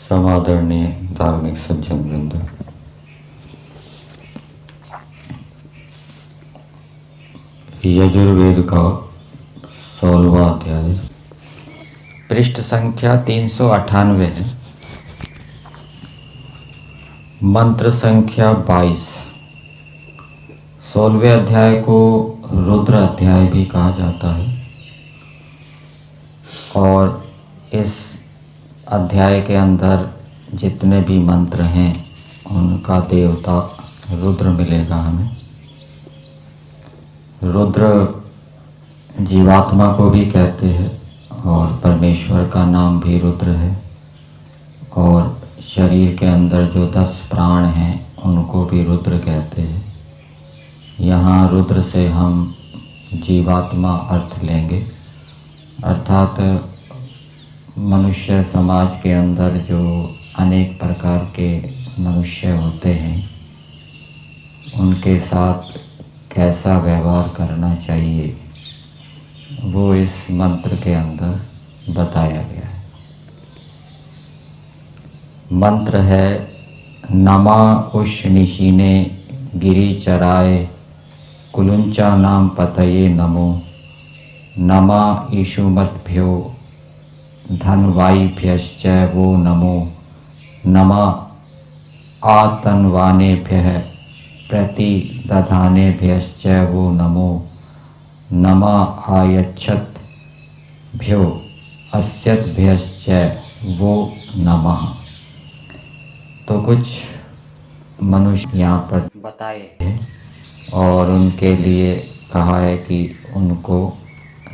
समादरणीय धार्मिक सज्जन वृंद, यजुर्वेद का 16वां अध्याय पृष्ठ संख्या 398 है। मंत्र संख्या 22। 16वें अध्याय को रुद्र अध्याय भी कहा जाता है और इस अध्याय के अंदर जितने भी मंत्र हैं उनका देवता रुद्र मिलेगा हमें। रुद्र जीवात्मा को भी कहते हैं और परमेश्वर का नाम भी रुद्र है और शरीर के अंदर जो 10 प्राण हैं उनको भी रुद्र कहते हैं। यहाँ रुद्र से हम जीवात्मा अर्थ लेंगे, अर्थात मनुष्य समाज के अंदर जो अनेक प्रकार के मनुष्य होते हैं उनके साथ कैसा व्यवहार करना चाहिए वो इस मंत्र के अंदर बताया गया है। मंत्र है नमा उष्णिशीने गिरि चराय कुलुंचा नाम पतये नमो नमा ईशुमद्भ्यो धनवायिभ्यश्च वो नमो नमा आतन्वानेभ्यः प्रतिदधानेभ्यश्च वो नमो नमा आयच्छद्भ्यो अस्यद्भ्यश्च वो नमः। तो कुछ मनुष्य यहाँ पर बताए हैं और उनके लिए कहा है कि उनको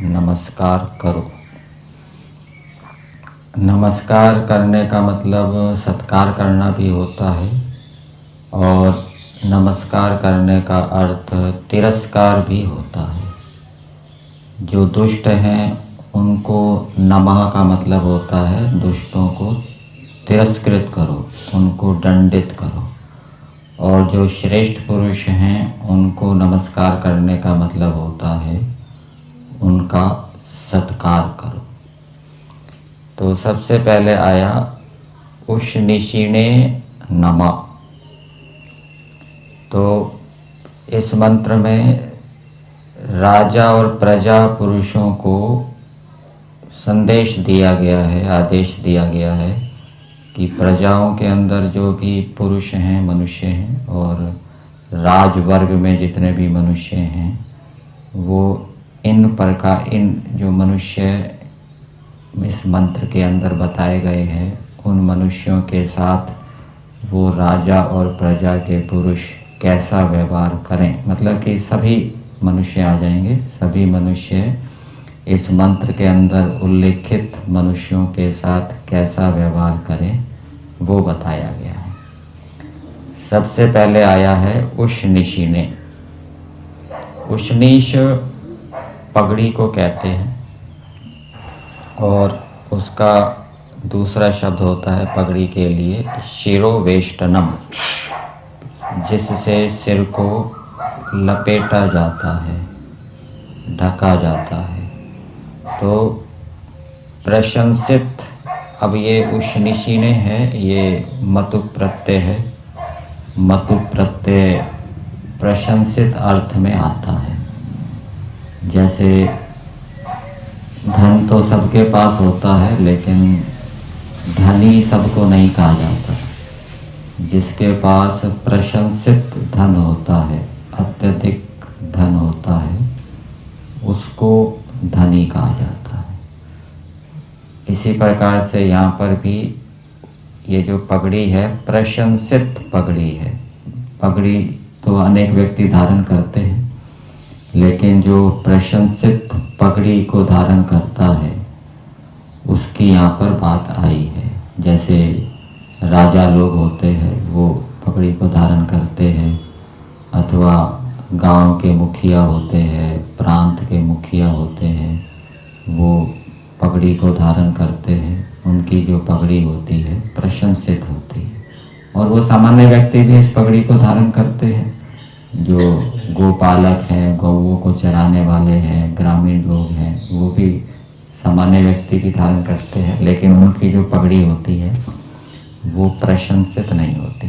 नमस्कार करो। नमस्कार करने का मतलब सत्कार करना भी होता है और नमस्कार करने का अर्थ तिरस्कार भी होता है। जो दुष्ट हैं उनको नमः का मतलब होता है दुष्टों को तिरस्कृत करो, उनको दंडित करो, और जो श्रेष्ठ पुरुष हैं उनको नमस्कार करने का मतलब होता है उनका सत्कार करो। तो सबसे पहले आया उष्णिशीने नमा। तो इस मंत्र में राजा और प्रजा पुरुषों को संदेश दिया गया है, आदेश दिया गया है कि प्रजाओं के अंदर जो भी पुरुष हैं, मनुष्य हैं, और राजवर्ग में जितने भी मनुष्य हैं वो इन जो मनुष्य इस मंत्र के अंदर बताए गए हैं उन मनुष्यों के साथ वो राजा और प्रजा के पुरुष कैसा व्यवहार करें। मतलब कि सभी मनुष्य आ जाएंगे, सभी मनुष्य इस मंत्र के अंदर उल्लिखित मनुष्यों के साथ कैसा व्यवहार करें वो बताया गया है। सबसे पहले आया है उष्णिशीने। उष्णीश पगड़ी को कहते हैं और उसका दूसरा शब्द होता है पगड़ी के लिए शिरोवेष्टनम, जिससे सिर को लपेटा जाता है, ढका जाता है। तो प्रशंसित, अब ये उष्णिशीने है, ये मतु प्रत्यय है। मतु प्रत्यय प्रशंसित अर्थ में आता है। जैसे धन तो सबके पास होता है लेकिन धनी सबको नहीं कहा जाता। जिसके पास प्रशंसित धन होता है, अत्यधिक धन होता है, उसको धनी कहा जाता है। इसी प्रकार से यहाँ पर भी ये जो पगड़ी है प्रशंसित पगड़ी है। पगड़ी तो अनेक व्यक्ति धारण करते हैं लेकिन जो प्रशंसित पगड़ी को धारण करता है उसकी यहाँ पर बात आई है। जैसे राजा लोग होते हैं वो पगड़ी को धारण करते हैं, अथवा गांव के मुखिया होते हैं, प्रांत के मुखिया होते हैं, वो पगड़ी को धारण करते हैं। उनकी जो पगड़ी होती है प्रशंसित होती है और वो सामान्य व्यक्ति भी इस पगड़ी को धारण करते हैं। जो गोपालक हैं, गौओं को चराने वाले हैं, ग्रामीण लोग हैं, वो भी सामान्य व्यक्ति की धारण करते हैं, लेकिन उनकी जो पगड़ी होती है वो प्रशंसित नहीं होते।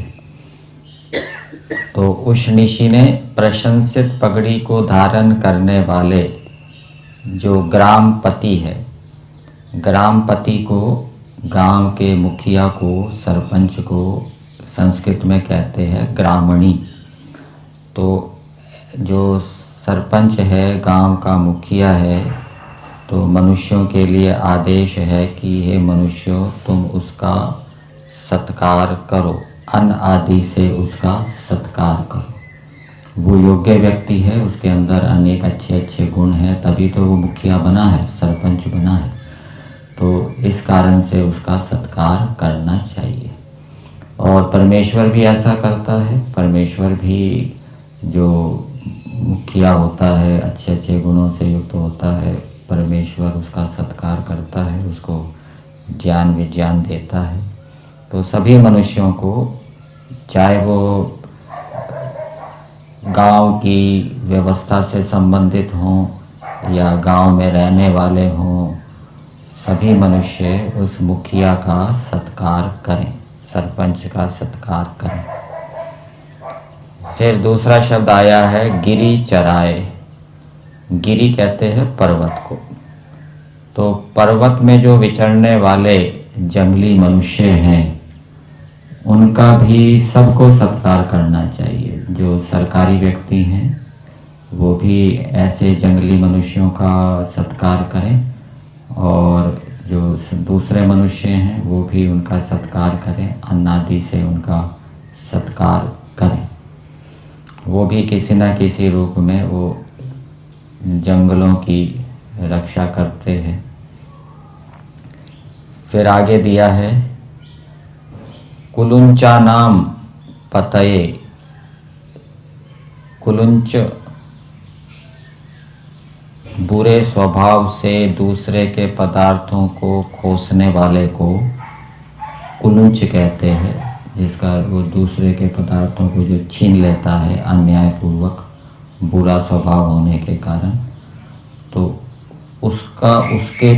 तो उस ऋषि ने प्रशंसित पगड़ी को धारण करने वाले जो ग्रामपति है, ग्रामपति को, गांव के मुखिया को, सरपंच को संस्कृत में कहते हैं ग्रामणी। तो जो सरपंच है, गांव का मुखिया है, तो मनुष्यों के लिए आदेश है कि हे मनुष्यों, तुम उसका सत्कार करो, अन्न आदि से उसका सत्कार करो। वो योग्य व्यक्ति है, उसके अंदर अनेक अच्छे अच्छे गुण हैं, तभी तो वो मुखिया बना है, सरपंच बना है। तो इस कारण से उसका सत्कार करना चाहिए। और परमेश्वर भी ऐसा करता है। परमेश्वर भी जो मुखिया होता है, अच्छे अच्छे गुणों से युक्त होता है, परमेश्वर उसका सत्कार करता है, उसको ज्ञान विज्ञान देता है। तो सभी मनुष्यों को, चाहे वो गांव की व्यवस्था से संबंधित हों या गांव में रहने वाले हों, सभी मनुष्य उस मुखिया का सत्कार करें, सरपंच का सत्कार करें। फिर दूसरा शब्द आया है गिरी चराए। गिरी कहते हैं पर्वत को। तो पर्वत में जो विचरने वाले जंगली मनुष्य हैं, उनका भी सबको सत्कार करना चाहिए। जो सरकारी व्यक्ति हैं वो भी ऐसे जंगली मनुष्यों का सत्कार करें, और जो दूसरे मनुष्य हैं वो भी उनका सत्कार करें, अन्न आदि से उनका सत्कार करें। वो भी किसी न किसी रूप में वो जंगलों की रक्षा करते हैं। फिर आगे दिया है कुलुंचा नाम पतये। कुलुंच बुरे स्वभाव से दूसरे के पदार्थों को खोसने वाले को कुलुंच कहते हैं, जिसका वो दूसरे के पदार्थों को जो छीन लेता है अन्यायपूर्वक, बुरा स्वभाव होने के कारण। तो उसका, उसके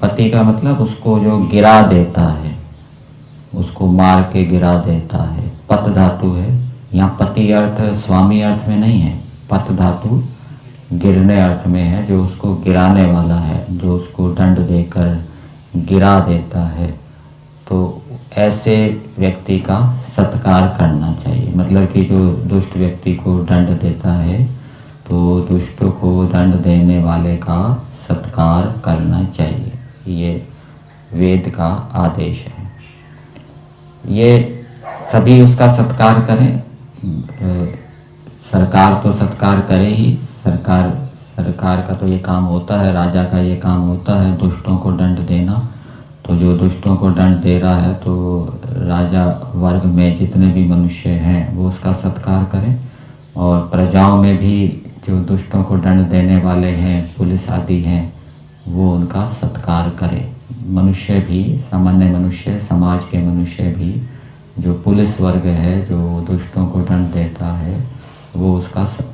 पति का मतलब उसको जो गिरा देता है, उसको मार के गिरा देता है। पत धातु है यहाँ, पति अर्थ स्वामी अर्थ में नहीं है, पत धातु गिरने अर्थ में है, जो उसको गिराने वाला है, जो उसको दंड देकर गिरा देता है। तो ऐसे व्यक्ति का सत्कार करना चाहिए। मतलब कि जो दुष्ट व्यक्ति को दंड देता है, तो दुष्ट को दंड देने वाले का सत्कार करना चाहिए। ये वेद का आदेश है। ये सभी उसका सत्कार करें। सरकार तो सत्कार करे ही, सरकार का तो ये काम होता है, राजा का ये काम होता है दुष्टों को दंड देना। तो जो दुष्टों को दंड दे रहा है, तो राजा वर्ग में जितने भी मनुष्य हैं वो उसका सत्कार करें, और प्रजाओं में भी जो दुष्टों को दंड देने वाले हैं, पुलिस आदि हैं, वो उनका सत्कार करें। मनुष्य भी, सामान्य मनुष्य, समाज के मनुष्य भी, जो पुलिस वर्ग है जो दुष्टों को दंड देता है, वो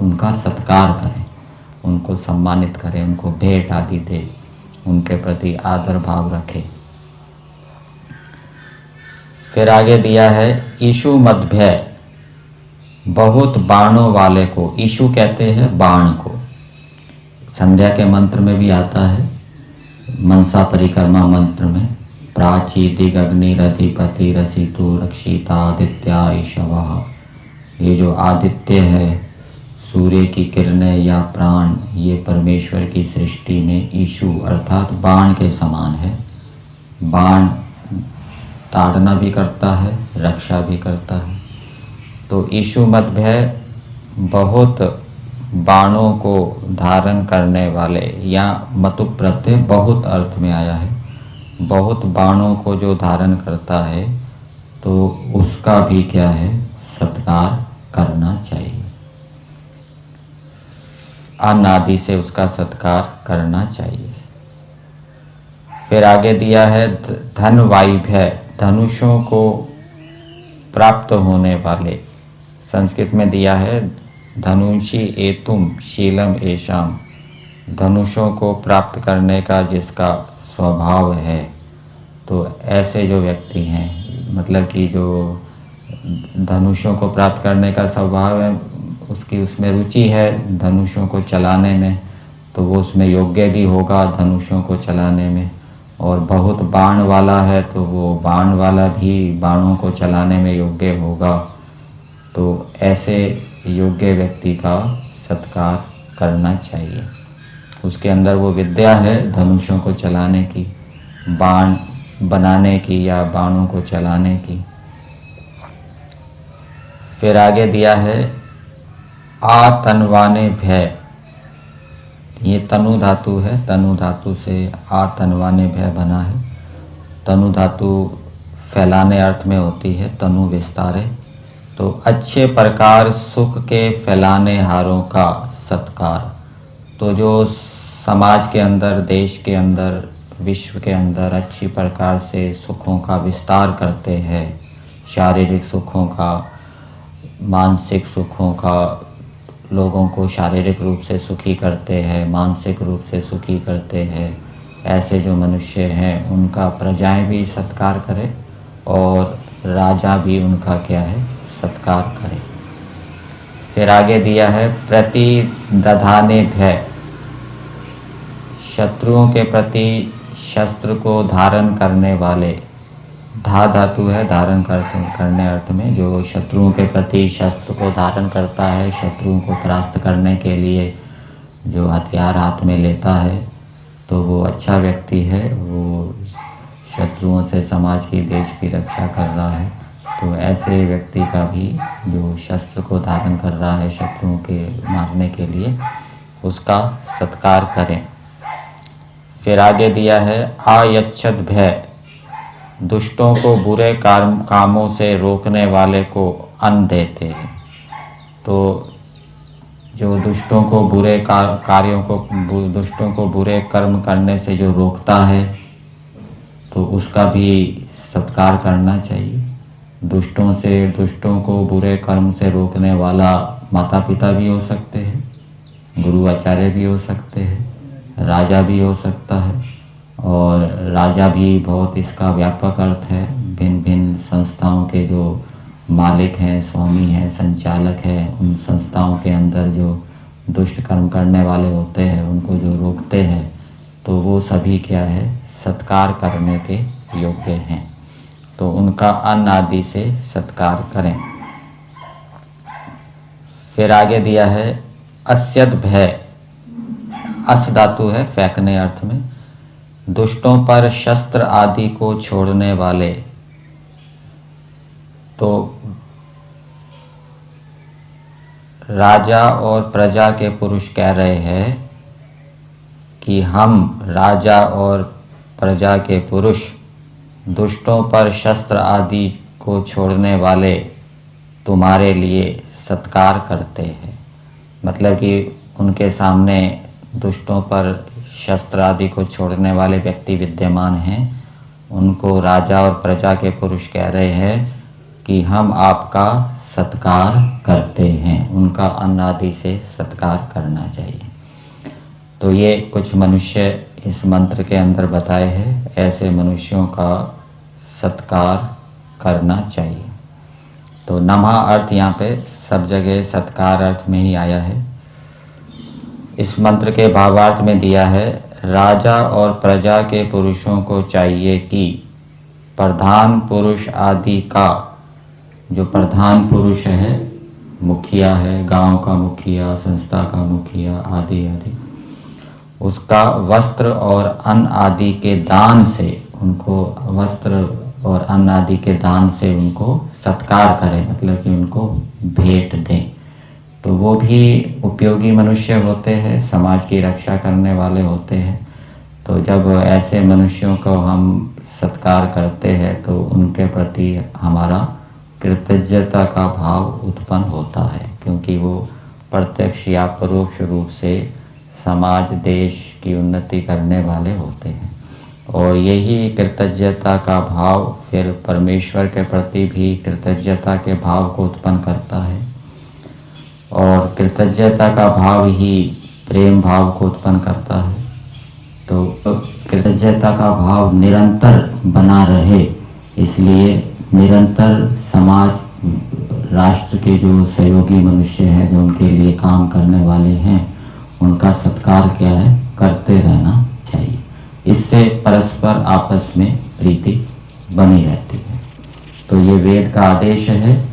उनका सत्कार करें, उनको सम्मानित करें, उनको भेंट आदि दे, उनके प्रति आदर भाव रखें। फिर आगे दिया है ईशु मदभ्य, बहुत बाणों वाले को। ईशु कहते हैं बाण को। संध्या के मंत्र में भी आता है, मनसा परिक्रमा मंत्र में, प्राची दिगग्निरधिपति रसितु रक्षिता आदित्या ईशवः। ये जो आदित्य है, सूर्य की किरणें या प्राण, ये परमेश्वर की सृष्टि में ईशु अर्थात बाण के समान है। बाण ताड़ना भी करता है, रक्षा भी करता है। तो ईशु मदभ्य, बहुत बाणों को धारण करने वाले, या मतु प्रत्यय बहुत अर्थ में आया है। बहुत बाणों को जो धारण करता है, तो उसका भी क्या है, सत्कार करना चाहिए। अन्न आदि से उसका सत्कार करना चाहिए। फिर आगे दिया है धन वायभ्य, धनुषों को प्राप्त होने वाले। संस्कृत में दिया है धनुषी एतुम शीलम एशाम, धनुषों को प्राप्त करने का जिसका स्वभाव है। तो ऐसे जो व्यक्ति हैं, मतलब कि जो धनुषों को प्राप्त करने का स्वभाव है, उसकी उसमें रुचि है धनुषों को चलाने में, तो वो उसमें योग्य भी होगा धनुषों को चलाने में। और बहुत बाण वाला है तो वो बाण वाला भी बाणों को चलाने में योग्य होगा। तो ऐसे योग्य व्यक्ति का सत्कार करना चाहिए। उसके अंदर वो विद्या है धनुषों को चलाने की, बाण बनाने की या बाणों को चलाने की। फिर आगे दिया है आतनवाने भय। ये तनु धातु है, तनु धातु से आतनवाने भय बना है। तनु धातु फैलाने अर्थ में होती है, तनु विस्तारे। तो अच्छे प्रकार सुख के फैलाने हारों का सत्कार। तो जो समाज के अंदर, देश के अंदर, विश्व के अंदर अच्छी प्रकार से सुखों का विस्तार करते हैं, शारीरिक सुखों का, मानसिक सुखों का, लोगों को शारीरिक रूप से सुखी करते हैं, मानसिक रूप से सुखी करते हैं, ऐसे जो मनुष्य हैं उनका प्रजाएं भी सत्कार करें और राजा भी उनका क्या है, सत्कार करे। फिर आगे दिया है प्रतिदधाने भय। शत्रुओं के प्रति शस्त्र को धारण करने वाले, धा धातु है धारण करने अर्थ में, जो शत्रुओं के प्रति शस्त्र को धारण करता है, शत्रुओं को परास्त करने के लिए जो हथियार हाथ में लेता है, तो वो अच्छा व्यक्ति है। वो शत्रुओं से समाज की, देश की रक्षा कर रहा है। तो ऐसे व्यक्ति का भी जो शस्त्र को धारण कर रहा है शत्रुओं के मारने के लिए, उसका सत्कार करें। फिर आगे दिया है आयच्छद भय। दुष्टों को बुरे कामों से रोकने वाले को अन्न देते हैं। तो जो दुष्टों को बुरे कार्यों को, दुष्टों को बुरे कर्म करने से जो रोकता है, तो उसका भी सत्कार करना चाहिए। दुष्टों को बुरे कर्म से रोकने वाला माता पिता भी हो सकते हैं, गुरु आचार्य भी हो सकते हैं, राजा भी हो सकता है। और राजा भी बहुत इसका व्यापक अर्थ है। भिन्न भिन्न संस्थाओं के जो मालिक हैं, स्वामी हैं, संचालक हैं, उन संस्थाओं के अंदर जो दुष्ट कर्म करने वाले होते हैं, उनको जो रोकते हैं, तो वो सभी क्या है, सत्कार करने के योग्य हैं। तो उनका अन्न आदि से सत्कार करें। फिर आगे दिया है अस्यद भय। अस धातु है फेंकने अर्थ में। दुष्टों पर शस्त्र आदि को छोड़ने वाले। तो राजा और प्रजा के पुरुष कह रहे हैं कि हम राजा और प्रजा के पुरुष दुष्टों पर शस्त्र आदि को छोड़ने वाले तुम्हारे लिए सत्कार करते हैं। मतलब कि उनके सामने दुष्टों पर शस्त्र आदि को छोड़ने वाले व्यक्ति विद्यमान हैं, उनको राजा और प्रजा के पुरुष कह रहे हैं कि हम आपका सत्कार करते हैं। उनका अन्न आदि से सत्कार करना चाहिए। तो ये कुछ मनुष्य इस मंत्र के अंदर बताए हैं, ऐसे मनुष्यों का सत्कार करना चाहिए। तो नमः अर्थ यहाँ पे सब जगह सत्कार अर्थ में ही आया है। इस मंत्र के भावार्थ में दिया है, राजा और प्रजा के पुरुषों को चाहिए कि प्रधान पुरुष आदि का, जो प्रधान पुरुष है, मुखिया है, गांव का मुखिया, संस्था का मुखिया आदि आदि, उसका वस्त्र और अन्न आदि के दान से, उनको वस्त्र और अन्न आदि के दान से उनको सत्कार करें, मतलब कि उनको भेंट दें। तो वो भी उपयोगी मनुष्य होते हैं, समाज की रक्षा करने वाले होते हैं। तो जब ऐसे मनुष्यों को हम सत्कार करते हैं तो उनके प्रति हमारा कृतज्ञता का भाव उत्पन्न होता है, क्योंकि वो प्रत्यक्ष या परोक्ष रूप से समाज, देश की उन्नति करने वाले होते हैं। और यही कृतज्ञता का भाव फिर परमेश्वर के प्रति भी कृतज्ञता के भाव को उत्पन्न करता है, और कृतज्ञता का भाव ही प्रेम भाव को उत्पन्न करता है। तो कृतज्ञता का भाव निरंतर बना रहे, इसलिए निरंतर समाज राष्ट्र के जो सहयोगी मनुष्य हैं, जो उनके लिए काम करने वाले हैं, उनका सत्कार क्या है, करते रहना चाहिए। इससे परस्पर आपस में प्रीति बनी रहती है। तो ये वेद का आदेश है।